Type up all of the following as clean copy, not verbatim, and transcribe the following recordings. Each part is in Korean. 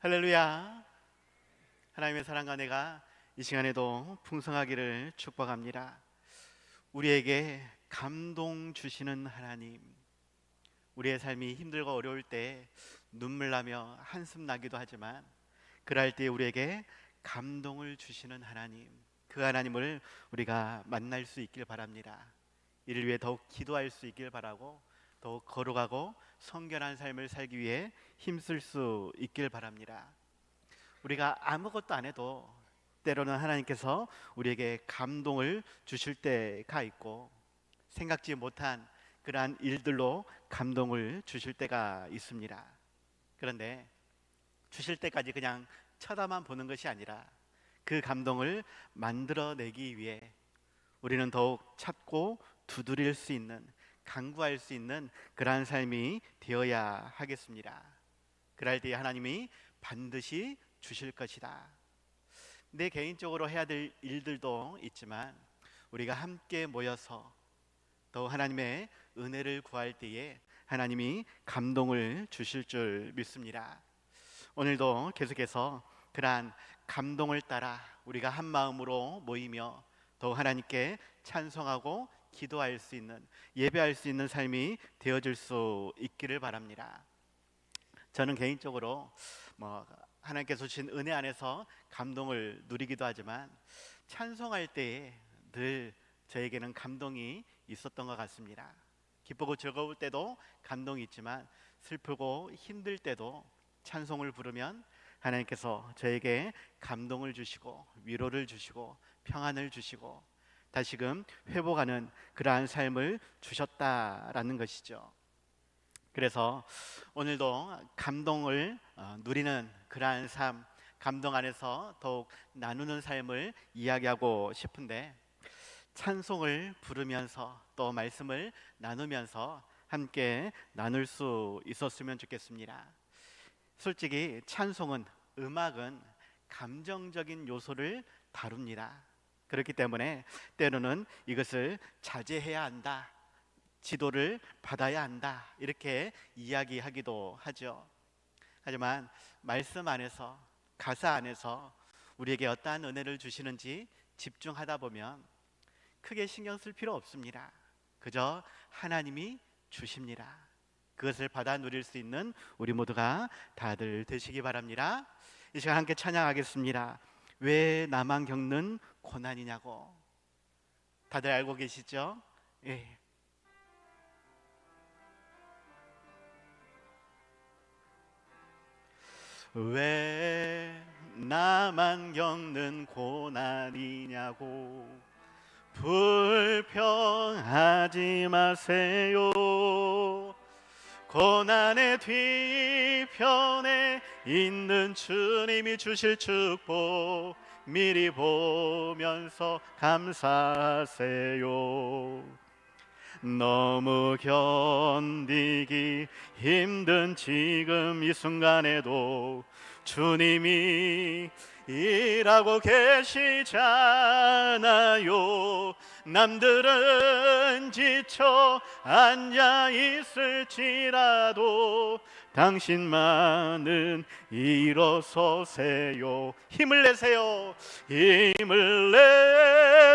할렐루야. 하나님의 사랑과 내가 이 시간에도 풍성하기를 축복합니다. 우리에게 감동 주시는 하나님, 우리의 삶이 힘들고 어려울 때 눈물 나며 한숨 나기도 하지만 그럴 때 우리에게 감동을 주시는 하나님, 그 하나님을 우리가 만날 수 있길 바랍니다. 이를 위해 더욱 기도할 수 있길 바라고 더욱 거룩하고 성결한 삶을 살기 위해 힘쓸 수 있길 바랍니다. 우리가 아무것도 안 해도 때로는 하나님께서 우리에게 감동을 주실 때가 있고 생각지 못한 그러한 일들로 감동을 주실 때가 있습니다. 그런데 주실 때까지 그냥 쳐다만 보는 것이 아니라 그 감동을 만들어내기 위해 우리는 더욱 찾고 두드릴 수 있는, 간구할 수 있는 그러한 삶이 되어야 하겠습니다. 그럴 때 하나님이 반드시 주실 것이다. 내 개인적으로 해야 될 일들도 있지만 우리가 함께 모여서 더 하나님의 은혜를 구할 때에 하나님이 감동을 주실 줄 믿습니다. 오늘도 계속해서 그러한 감동을 따라 우리가 한 마음으로 모이며 더 하나님께 찬송하고 기도할 수 있는, 예배할 수 있는 삶이 되어질 수 있기를 바랍니다. 저는 개인적으로 하나님께서 주신 은혜 안에서 감동을 누리기도 하지만 찬송할 때에 늘 저에게는 감동이 있었던 것 같습니다. 기쁘고 즐거울 때도 감동이 있지만 슬프고 힘들 때도 찬송을 부르면 하나님께서 저에게 감동을 주시고 위로를 주시고 평안을 주시고 다시금 회복하는 그러한 삶을 주셨다라는 것이죠. 그래서 오늘도 감동을 누리는 그러한 삶, 감동 안에서 더욱 나누는 삶을 이야기하고 싶은데 찬송을 부르면서 또 말씀을 나누면서 함께 나눌 수 있었으면 좋겠습니다. 솔직히 찬송은, 음악은 감정적인 요소를 다룹니다. 그렇기 때문에 때로는 이것을 자제해야 한다, 지도를 받아야 한다, 이렇게 이야기하기도 하죠. 하지만 말씀 안에서, 가사 안에서 우리에게 어떠한 은혜를 주시는지 집중하다 보면 크게 신경 쓸 필요 없습니다. 그저 하나님이 주십니다. 그것을 받아 누릴 수 있는 우리 모두가 다들 되시기 바랍니다. 이 시간 함께 찬양하겠습니다. 왜 나만 겪는 고난이냐고. 다들 알고 계시죠? 예. 왜 나만 겪는 고난이냐고 불평하지 마세요. 고난의 뒤편에 있는 주님이 주실 축복 미리 보면서 감사하세요. 너무 견디기 힘든 지금 이 순간에도 주님이 일하고 계시잖아요. 남들은 지쳐 앉아 있을지라도 당신만은 일어서세요. 힘을 내세요. 힘을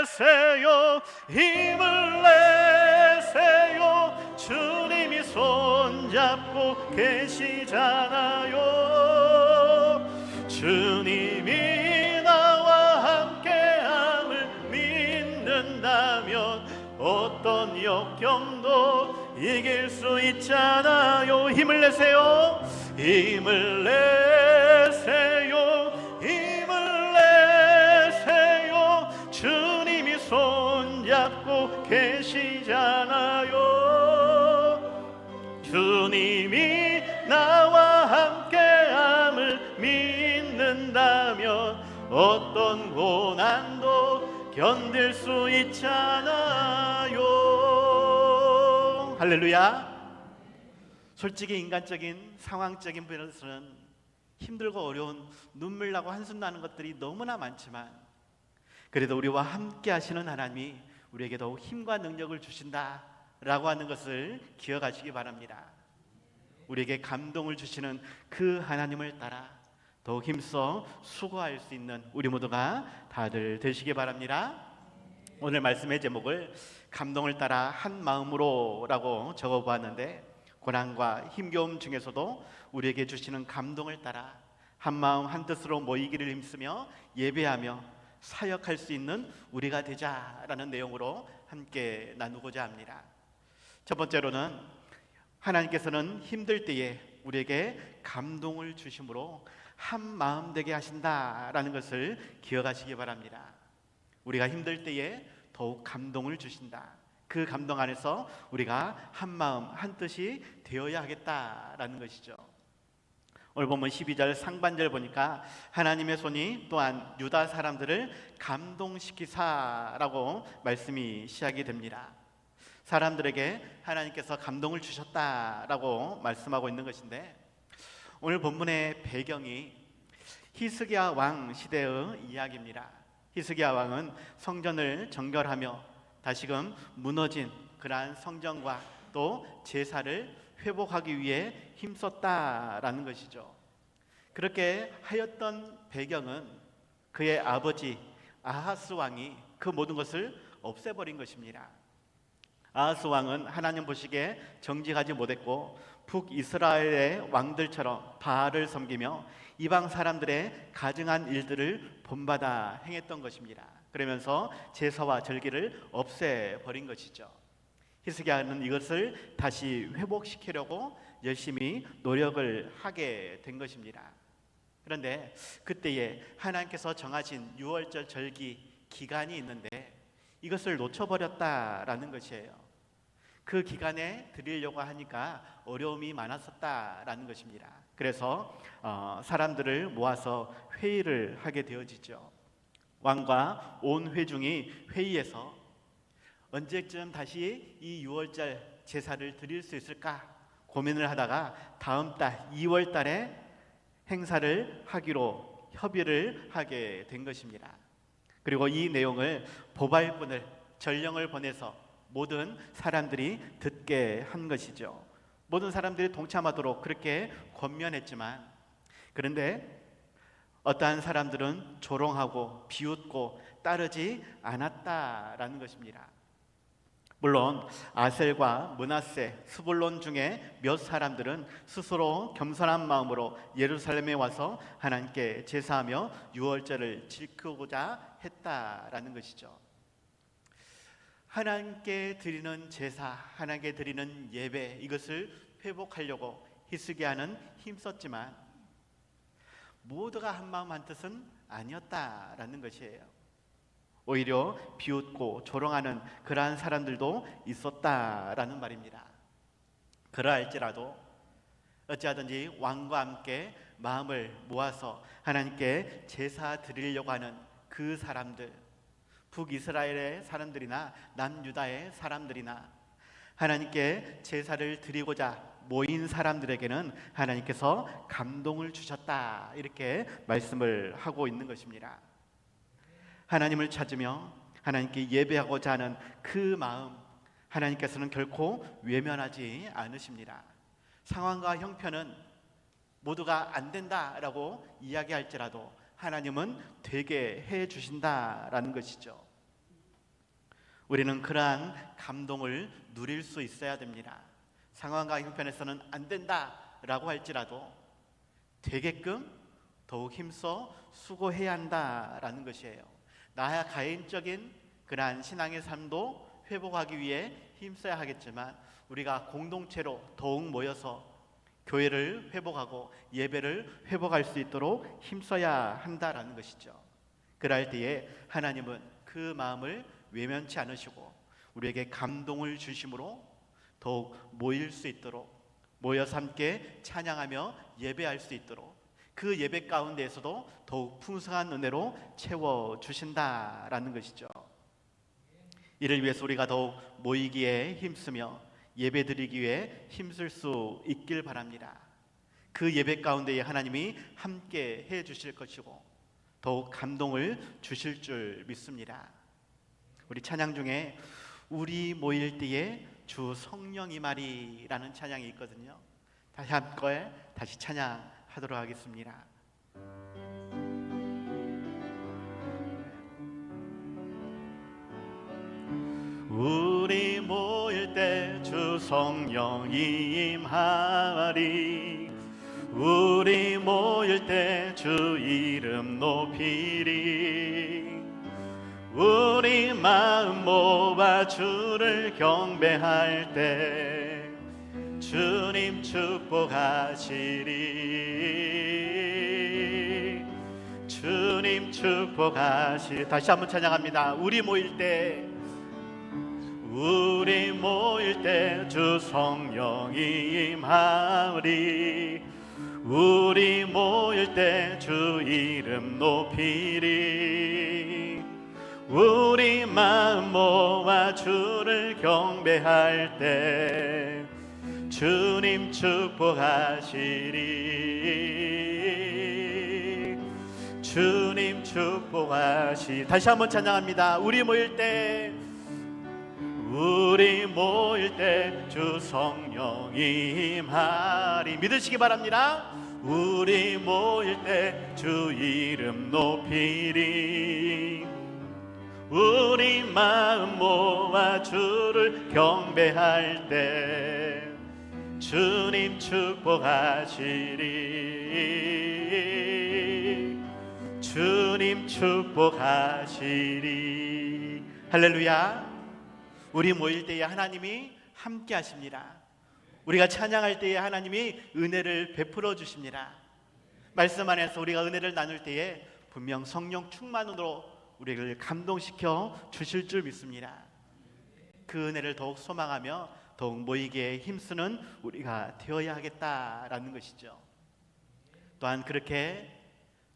내세요. 힘을 내세요. 주님이 손잡고 계시잖아요. 주님이 나와 함께함을 믿는다면 어떤 역경도 이길 수 있잖아요. 힘을 내세요. 힘을 내세요. 힘을 내세요. 주님이 손잡고 계시잖아요. 주님이 나와 함께함을 믿는다면 어떤 고난도 견딜 수 있잖아요. 할렐루야. 솔직히 인간적인 상황적인 부분에서는 힘들고 어려운 눈물 나고 한숨 나는 것들이 너무나 많지만 그래도 우리와 함께 하시는 하나님이 우리에게 더욱 힘과 능력을 주신다라고 하는 것을 기억하시기 바랍니다. 우리에게 감동을 주시는 그 하나님을 따라 더욱 힘써 수고할 수 있는 우리 모두가 다들 되시기 바랍니다. 오늘 말씀의 제목을 감동을 따라 한 마음으로라고 적어보았는데, 고난과 힘겨움 중에서도 우리에게 주시는 감동을 따라 한 마음 한 뜻으로 모이기를 힘쓰며 예배하며 사역할 수 있는 우리가 되자라는 내용으로 함께 나누고자 합니다. 첫 번째로는 하나님께서는 힘들 때에 우리에게 감동을 주심으로 한 마음 되게 하신다라는 것을 기억하시기 바랍니다. 우리가 힘들 때에 더욱 감동을 주신다. 그 감동 안에서 우리가 한 마음 한 뜻이 되어야 하겠다라는 것이죠. 오늘 본문 12절 상반절 보니까 하나님의 손이 또한 유다 사람들을 감동시키사라고 말씀이 시작이 됩니다. 사람들에게 하나님께서 감동을 주셨다라고 말씀하고 있는 것인데, 오늘 본문의 배경이 히스기야 왕 시대의 이야기입니다. 히스기야 왕은 성전을 정결하며 다시금 무너진 그러한 성전과 또 제사를 회복하기 위해 힘썼다라는 것이죠. 그렇게 하였던 배경은 그의 아버지 아하스 왕이 그 모든 것을 없애버린 것입니다. 아하스 왕은 하나님 보시기에 정직하지 못했고 북이스라엘의 왕들처럼 바알을 섬기며 이방 사람들의 가증한 일들을 본받아 행했던 것입니다. 그러면서 제사와 절기를 없애버린 것이죠. 히스기야는 이것을 다시 회복시키려고 열심히 노력을 하게 된 것입니다. 그런데 그때에 하나님께서 정하신 유월절 절기 기간이 있는데 이것을 놓쳐버렸다라는 것이에요. 그 기간에 드리려고 하니까 어려움이 많았었다라는 것입니다. 그래서 사람들을 모아서 회의를 하게 되어지죠. 왕과 온 회중이 회의에서 언제쯤 다시 이 유월절 제사를 드릴 수 있을까 고민을 하다가 다음 달 2월 달에 행사를 하기로 협의를 하게 된 것입니다. 그리고 이 내용을 보발꾼을 전령을 보내서 모든 사람들이 듣게 한 것이죠. 모든 사람들이 동참하도록 그렇게 권면했지만, 그런데 어떠한 사람들은 조롱하고 비웃고 따르지 않았다라는 것입니다. 물론 아셀과 므낫세, 스불론 중에 몇 사람들은 스스로 겸손한 마음으로 예루살렘에 와서 하나님께 제사하며 유월절을 지키고자 했다라는 것이죠. 하나님께 드리는 제사, 하나님께 드리는 예배, 이것을 회복하려고 히스기야는 힘썼지만 모두가 한 마음 한 뜻은 아니었다라는 것이에요. 오히려 비웃고 조롱하는 그러한 사람들도 있었다라는 말입니다. 그러할지라도 어찌하든지 왕과 함께 마음을 모아서 하나님께 제사 드리려고 하는 그 사람들, 북이스라엘의 사람들이나 남유다의 사람들이나 하나님께 제사를 드리고자 모인 사람들에게는 하나님께서 감동을 주셨다, 이렇게 말씀을 하고 있는 것입니다. 하나님을 찾으며 하나님께 예배하고자 하는 그 마음, 하나님께서는 결코 외면하지 않으십니다. 상황과 형편은 모두가 안 된다라고 이야기할지라도 하나님은 되게 해 주신다라는 것이죠. 우리는 그러한 감동을 누릴 수 있어야 됩니다. 상황과 형편에서는 안 된다라고 할지라도 되게끔 더욱 힘써 수고해야 한다라는 것이에요. 나의 개인적인 그러한 신앙의 삶도 회복하기 위해 힘써야 하겠지만 우리가 공동체로 더욱 모여서 교회를 회복하고 예배를 회복할 수 있도록 힘써야 한다라는 것이죠. 그럴 때에 하나님은 그 마음을 외면치 않으시고 우리에게 감동을 주심으로 더욱 모일 수 있도록, 모여서 함께 찬양하며 예배할 수 있도록, 그 예배 가운데에서도 더욱 풍성한 은혜로 채워주신다라는 것이죠. 이를 위해서 우리가 더욱 모이기에 힘쓰며 예배드리기 위해 힘쓸 수 있길 바랍니다. 그 예배 가운데에 하나님이 함께 해 주실 것이고 더욱 감동을 주실 줄 믿습니다. 우리 찬양 중에 우리 모일 때에 주 성령 임하리라는 찬양이 있거든요. 다시 한번 다시 찬양하도록 하겠습니다. 성령이 임하리. 우리 모일 때 주 이름 높이리. 우리 마음 모아 주를 경배할 때 주님 축복하시리. 주님 축복하시리. 다시 한번 찬양합니다. 우리 모일 때 주 성령이 임하리. 우리 모일 때 주 이름 높이리. 우리 마음 모아 주를 경배할 때 주님 축복하시리. 주님 축복하시리. 다시 한번 찬양합니다. 우리 모일 때 주 성령이 임하리. 믿으시기 바랍니다. 우리 모일 때 주 이름 높이리. 우리 마음 모아 주를 경배할 때 주님 축복하시리. 주님 축복하시리. 할렐루야. 우리 모일 때에 하나님이 함께 하십니다. 우리가 찬양할 때에 하나님이 은혜를 베풀어 주십니다. 말씀 안에서 우리가 은혜를 나눌 때에 분명 성령 충만으로 우리를 감동시켜 주실 줄 믿습니다. 그 은혜를 더욱 소망하며 더욱 모이기에 힘쓰는 우리가 되어야 하겠다라는 것이죠. 또한 그렇게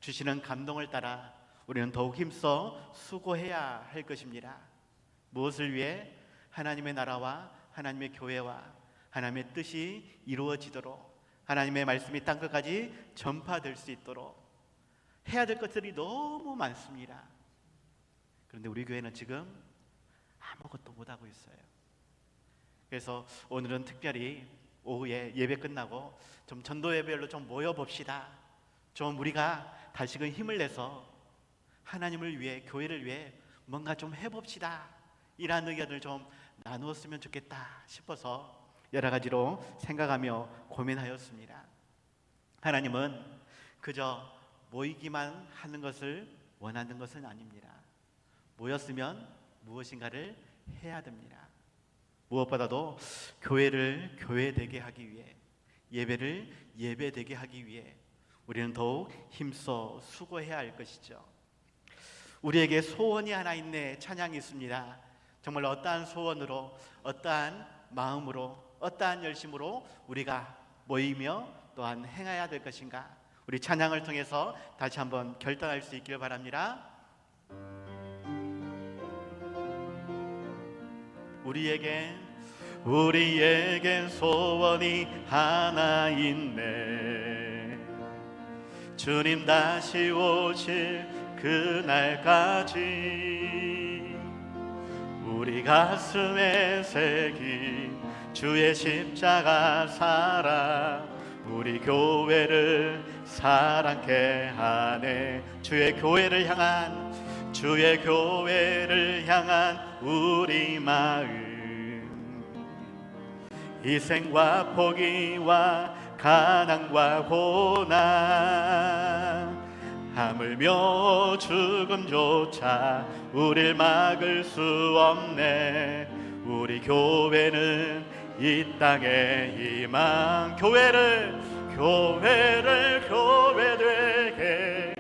주시는 감동을 따라 우리는 더욱 힘써 수고해야 할 것입니다. 무엇을 위해? 하나님의 나라와 하나님의 교회와 하나님의 뜻이 이루어지도록, 하나님의 말씀이 땅끝까지 전파될 수 있도록 해야 될 것들이 너무 많습니다. 그런데 우리 교회는 지금 아무것도 못하고 있어요. 그래서 오늘은 특별히 오후에 예배 끝나고 좀 전도 예배로 좀 모여봅시다. 좀 우리가 다시금 힘을 내서 하나님을 위해, 교회를 위해 뭔가 좀 해봅시다. 이런 의견을 좀 나누었으면 좋겠다 싶어서 여러 가지로 생각하며 고민하였습니다. 하나님은 그저 모이기만 하는 것을 원하는 것은 아닙니다. 모였으면 무엇인가를 해야 됩니다. 무엇보다도 교회를 교회되게 하기 위해, 예배를 예배되게 하기 위해 우리는 더욱 힘써 수고해야 할 것이죠. 우리에게 소원이 하나 있네 찬양이 있습니다. 정말 어떠한 소원으로, 어떠한 마음으로, 어떠한 열심으로 우리가 모이며 또한 행해야 될 것인가, 우리 찬양을 통해서 다시 한번 결단할 수 있기를 바랍니다. 우리에겐 소원이 하나 있네. 주님 다시 오실 그날까지 우리 가슴에 새긴 주의 십자가 사랑, 우리 교회를 사랑케 하네. 주의 교회를 향한 우리 마음, 희생과 포기와 가난과 고난, 하물며 죽음조차 우릴 막을 수 없네. 우리 교회는 이 땅의 희망, 교회를 교회되게,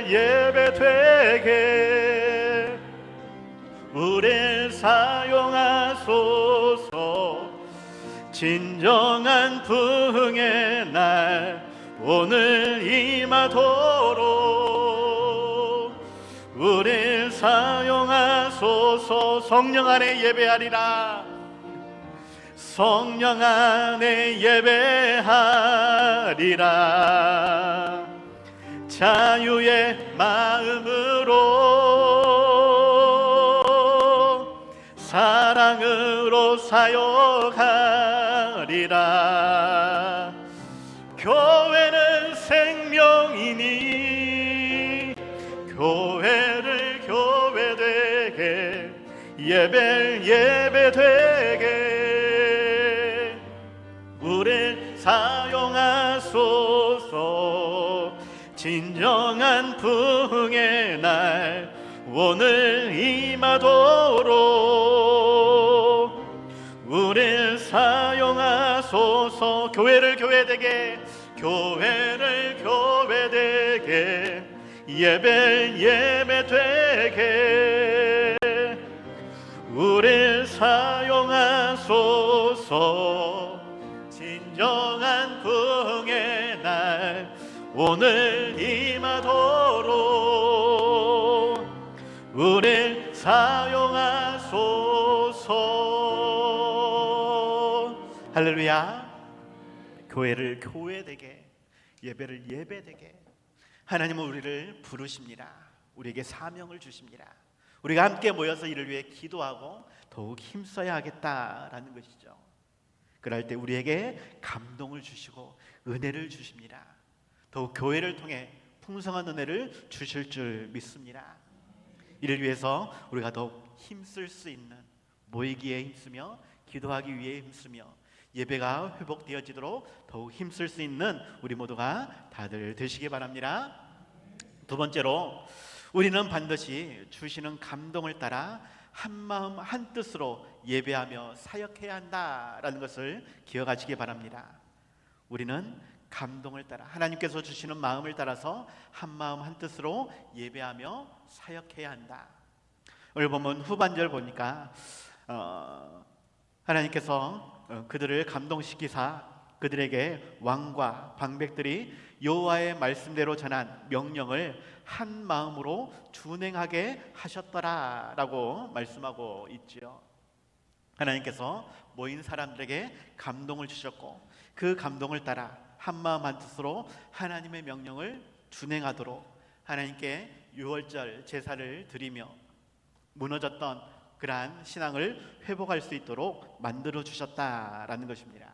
예배되게 우릴 사용하소서. 진정한 부흥의 날 오늘 임하도록 우릴 사용하소서. 성령 안에 예배하리라. 성령 안에 예배하리라. 자유의 마음으로 사랑으로 사역하리라. 교회는 생명이니 교회를 교회되게, 예배되게 하소서. 진정한 부흥의 날 오늘 임하도록 우릴 사용하소서. 교회를 교회되게, 교회를 교회되게, 예배 예배되게 우릴 사용하소서. 진정한 부흥의 날 오늘 임하도록 우릴 사용하소서. 할렐루야. 교회를 교회되게, 예배를 예배되게 하나님은 우리를 부르십니다. 우리에게 사명을 주십니다. 우리가 함께 모여서 이를 위해 기도하고 더욱 힘써야 하겠다라는 것이죠. 그럴 때 우리에게 감동을 주시고 은혜를 주십니다. 더욱 교회를 통해 풍성한 은혜를 주실 줄 믿습니다. 이를 위해서 우리가 더욱 힘쓸 수 있는, 모이기에 힘쓰며 기도하기 위해 힘쓰며 예배가 회복되어지도록 더욱 힘쓸 수 있는 우리 모두가 다들 되시기 바랍니다. 두 번째로, 우리는 반드시 주시는 감동을 따라 한마음 한뜻으로 예배하며 사역해야 한다라는 것을 기억하시기 바랍니다. 우리는 감동을 따라, 하나님께서 주시는 마음을 따라서 한마음 한뜻으로 예배하며 사역해야 한다. 오늘 보면 후반절 보니까 하나님께서 그들을 감동시키사 그들에게 왕과 방백들이 여호와의 말씀대로 전한 명령을 한 마음으로 준행하게 하셨더라라고 말씀하고 있지요. 하나님께서 모인 사람들에게 감동을 주셨고 그 감동을 따라 한 마음 한 뜻으로 하나님의 명령을 준행하도록 하나님께 유월절 제사를 드리며 무너졌던 그러한 신앙을 회복할 수 있도록 만들어 주셨다라는 것입니다.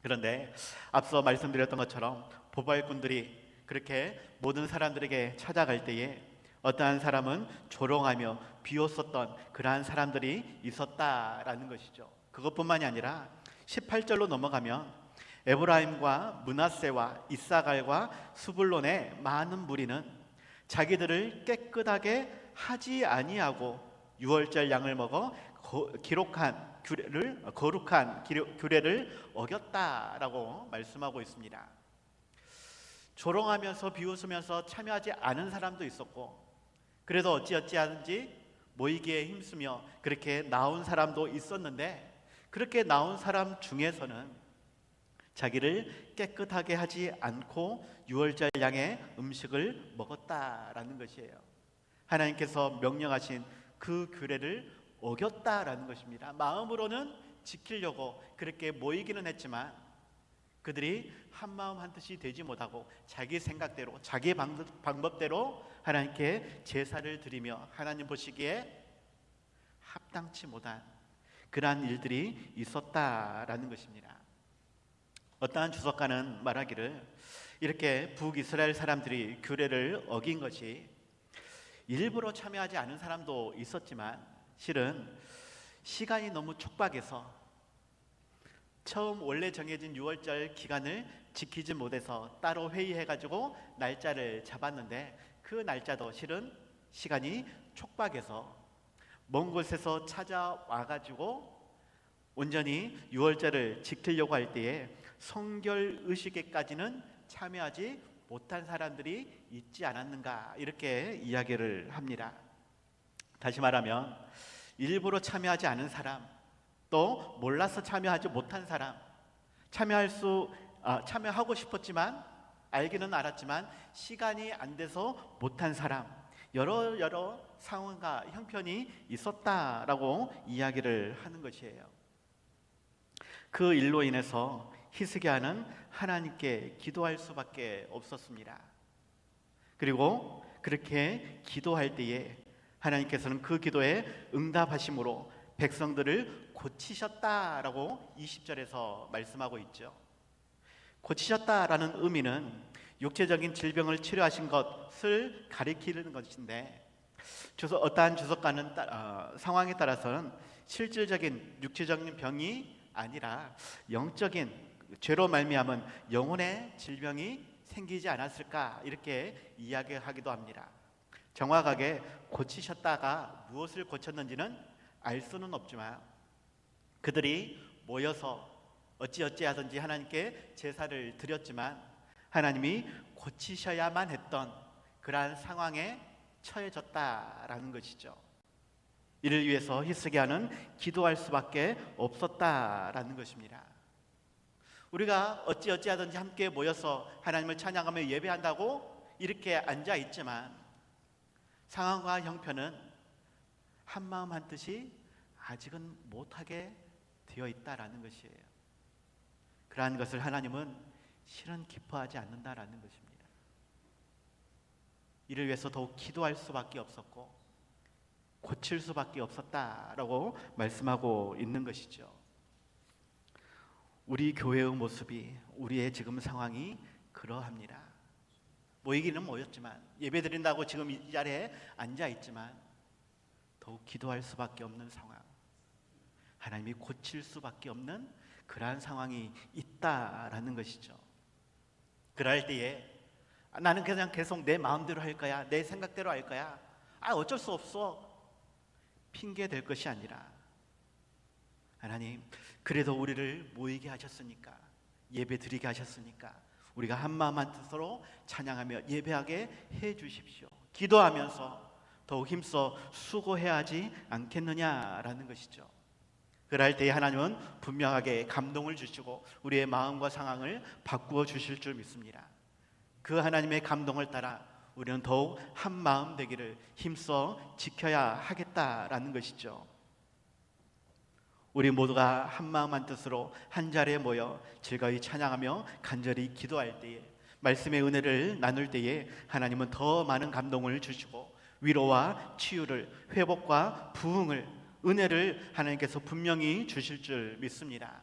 그런데 앞서 말씀드렸던 것처럼 보발꾼들이 그렇게 모든 사람들에게 찾아갈 때에 어떠한 사람은 조롱하며 비웃었던 그러한 사람들이 있었다라는 것이죠. 그것뿐만이 아니라 18절로 넘어가면 에브라임과 므낫세와 이사갈과 수불론의 많은 무리는 자기들을 깨끗하게 하지 아니하고 유월절 양을 먹어 거룩한 규례를 어겼다라고 말씀하고 있습니다. 조롱하면서 비웃으면서 참여하지 않은 사람도 있었고, 그래도 어찌하든지 모이기에 힘쓰며 그렇게 나온 사람도 있었는데, 그렇게 나온 사람 중에서는 자기를 깨끗하게 하지 않고 유월절 양의 음식을 먹었다라는 것이에요. 하나님께서 명령하신 그 규례를 어겼다라는 것입니다. 마음으로는 지키려고 그렇게 모이기는 했지만 그들이 한마음 한뜻이 되지 못하고 자기 생각대로 자기 방법대로 하나님께 제사를 드리며 하나님 보시기에 합당치 못한 그러한 일들이 있었다라는 것입니다. 어떠한 주석가는 말하기를 이렇게 북이스라엘 사람들이 규례를 어긴 것이 일부러 참여하지 않은 사람도 있었지만 실은 시간이 너무 촉박해서 처음 원래 정해진 6월절 기간을 지키지 못해서 따로 회의해가지고 날짜를 잡았는데 그 날짜도 실은 시간이 촉박해서 먼 곳에서 찾아와가지고 온전히 6월절을 지키려고 할 때에 성결 의식에까지는 참여하지 못한 사람들이 있지 않았는가 이렇게 이야기를 합니다. 다시 말하면 일부러 참여하지 않은 사람, 또 몰라서 참여하지 못한 사람, 참여하고 싶었지만 알기는 알았지만 시간이 안 돼서 못한 사람, 여러 상황과 형편이 있었다라고 이야기를 하는 것이에요. 그 일로 인해서 히스기야는 하나님께 기도할 수밖에 없었습니다. 그리고 그렇게 기도할 때에 하나님께서는 그 기도에 응답하심으로 백성들을 고치셨다라고 20절에서 말씀하고 있죠. 고치셨다라는 의미는 육체적인 질병을 치료하신 것을 가리키는 것인데, 어떠한 주석가는 상황에 따라서는 실질적인 육체적인 병이 아니라 영적인 죄로 말미암은 영혼의 질병이 생기지 않았을까 이렇게 이야기하기도 합니다. 정확하게 고치셨다가 무엇을 고쳤는지는 알 수는 없지만 그들이 모여서 어찌어찌하든지 하나님께 제사를 드렸지만 하나님이 고치셔야만 했던 그러한 상황에 처해졌다라는 것이죠. 이를 위해서 히스기야는 기도할 수밖에 없었다라는 것입니다. 우리가 어찌어찌하든지 함께 모여서 하나님을 찬양하며 예배한다고 이렇게 앉아 있지만 상황과 형편은 한마음 한뜻이 아직은 못하게 되어 있다라는 것이에요. 그러한 것을 하나님은 실은 기뻐하지 않는다라는 것입니다. 이를 위해서 더욱 기도할 수밖에 없었고 고칠 수밖에 없었다라고 말씀하고 있는 것이죠. 우리 교회의 모습이, 우리의 지금 상황이 그러합니다. 모이기는 모였지만, 예배드린다고 지금 이 자리에 앉아 있지만 더욱 기도할 수밖에 없는 상황, 하나님이 고칠 수밖에 없는 그러한 상황이 있다라는 것이죠. 그럴 때에 나는 그냥 계속 내 마음대로 할 거야, 내 생각대로 할 거야, 어쩔 수 없어, 핑계 될 것이 아니라 하나님, 그래도 우리를 모이게 하셨으니까, 예배 드리게 하셨으니까 우리가 한마음 한뜻으로 찬양하며 예배하게 해 주십시오. 기도하면서 더욱 힘써 수고해야 하지 않겠느냐라는 것이죠. 그럴 때에 하나님은 분명하게 감동을 주시고 우리의 마음과 상황을 바꾸어 주실 줄 믿습니다. 그 하나님의 감동을 따라 우리는 더욱 한 마음 되기를 힘써 지켜야 하겠다라는 것이죠. 우리 모두가 한 마음 한 뜻으로 한 자리에 모여 즐거이 찬양하며 간절히 기도할 때에, 말씀의 은혜를 나눌 때에 하나님은 더 많은 감동을 주시고 위로와 치유를, 회복과 부흥을, 은혜를 하나님께서 분명히 주실 줄 믿습니다.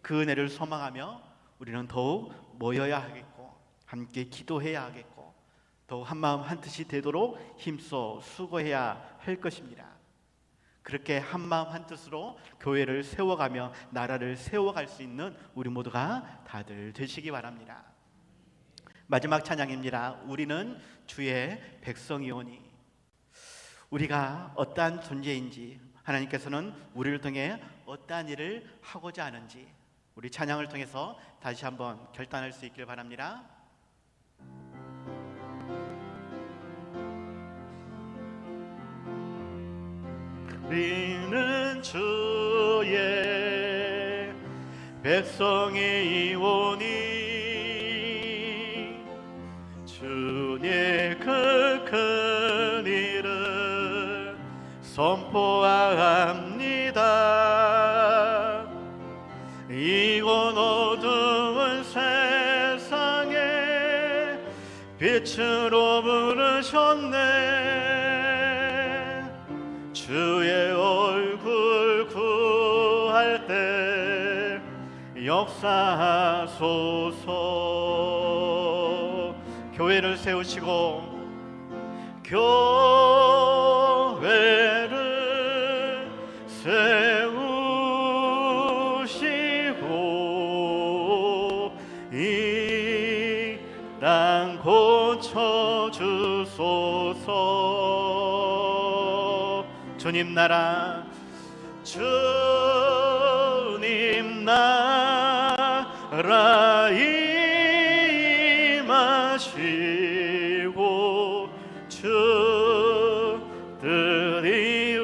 그 은혜를 소망하며 우리는 더욱 모여야 하겠고 함께 기도해야 하겠고 더욱 한마음 한뜻이 되도록 힘써 수고해야 할 것입니다. 그렇게 한마음 한뜻으로 교회를 세워가며 나라를 세워갈 수 있는 우리 모두가 다들 되시기 바랍니다. 마지막 찬양입니다. 우리는 주의 백성이오니. 우리가 어떠한 존재인지, 하나님께서는 우리를 통해 어떠한 일을 하고자 하는지 우리 찬양을 통해서 다시 한번 결단할 수 있길 바랍니다. 우리는 주의 백성이오니 주의 그 큰 일을 선포합니다. 이곳 어두운 세상에 빛으로 부르셨네. 주의 얼굴 구할 때 역사하소서. 교회를 세우시고 교회를 세우시고 이 땅 고쳐주소서. 주님 나라, 주님 나라 임하시고 주 뜻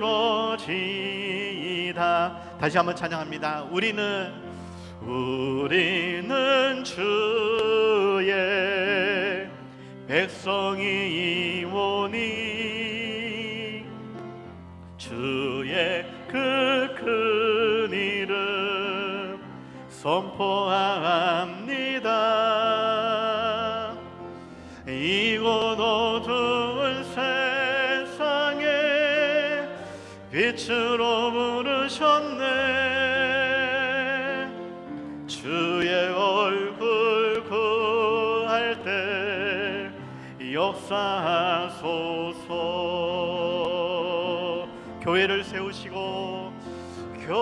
이루어지이다. 다시 한번 찬양합니다. 우리는 주의 백성이오니 주의 그 큰 이름 선포합니다. 이곳 어두운 세상에 빛으로 부르셨네. 주의 얼굴 구할 때 역사하소서. 교회를 세우시고 교회를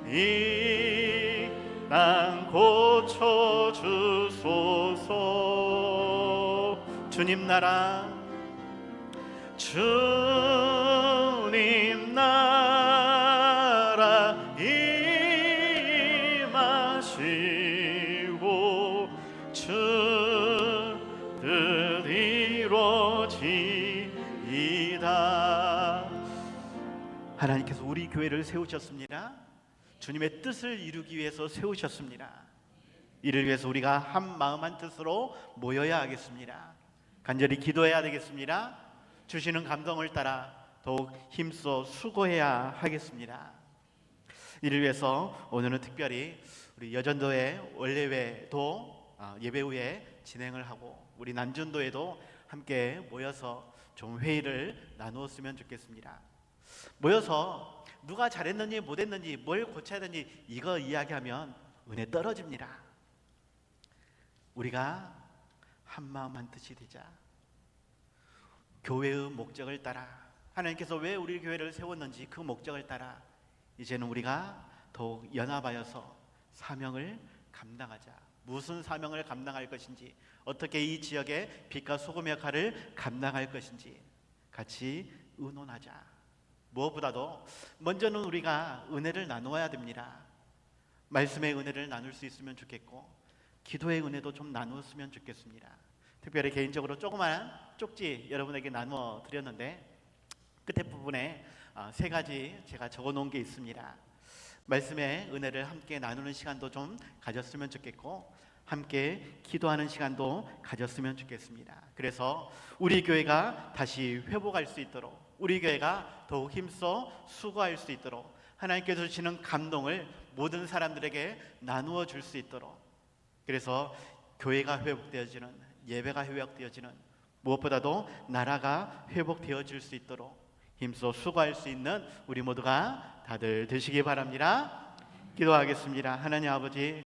이 땅 고쳐 주소서. 주님 나라, 주님 나라 임하시고 주 뜻 이루어지이다. 하나님께서 우리 교회를 세우셨습니다. 주님의 뜻을 이루기 위해서 세우셨습니다. 이를 위해서 우리가 한 마음 한 뜻으로 모여야 하겠습니다. 간절히 기도해야 되겠습니다. 주시는 감동을 따라 더욱 힘써 수고해야 하겠습니다. 이를 위해서 오늘은 특별히 우리 여전도회 원래회도 예배 후에 진행을 하고 우리 남준도에도 함께 모여서 좀 회의를 나누었으면 좋겠습니다. 모여서 누가 잘했는지 못했는지 뭘 고쳐야 되는지 이거 이야기하면 은혜 떨어집니다. 우리가 한마음 한뜻이 되자. 교회의 목적을 따라, 하나님께서 왜 우리 교회를 세웠는지 그 목적을 따라 이제는 우리가 더욱 연합하여서 사명을 감당하자. 무슨 사명을 감당할 것인지, 어떻게 이 지역의 빛과 소금의 역할을 감당할 것인지 같이 의논하자. 무엇보다도 먼저는 우리가 은혜를 나누어야 됩니다. 말씀의 은혜를 나눌 수 있으면 좋겠고 기도의 은혜도 좀 나누었으면 좋겠습니다. 특별히 개인적으로 조그마한 쪽지 여러분에게 나누어 드렸는데 끝에 부분에 세 가지 제가 적어 놓은 게 있습니다. 말씀의 은혜를 함께 나누는 시간도 좀 가졌으면 좋겠고 함께 기도하는 시간도 가졌으면 좋겠습니다. 그래서 우리 교회가 다시 회복할 수 있도록, 우리 교회가 더욱 힘써 수고할 수 있도록, 하나님께서 주시는 감동을 모든 사람들에게 나누어 줄 수 있도록, 그래서 교회가 회복되어지는, 예배가 회복되어지는, 무엇보다도 나라가 회복되어질 수 있도록 힘써 수고할 수 있는 우리 모두가 다들 되시기 바랍니다. 기도하겠습니다. 하나님 아버지,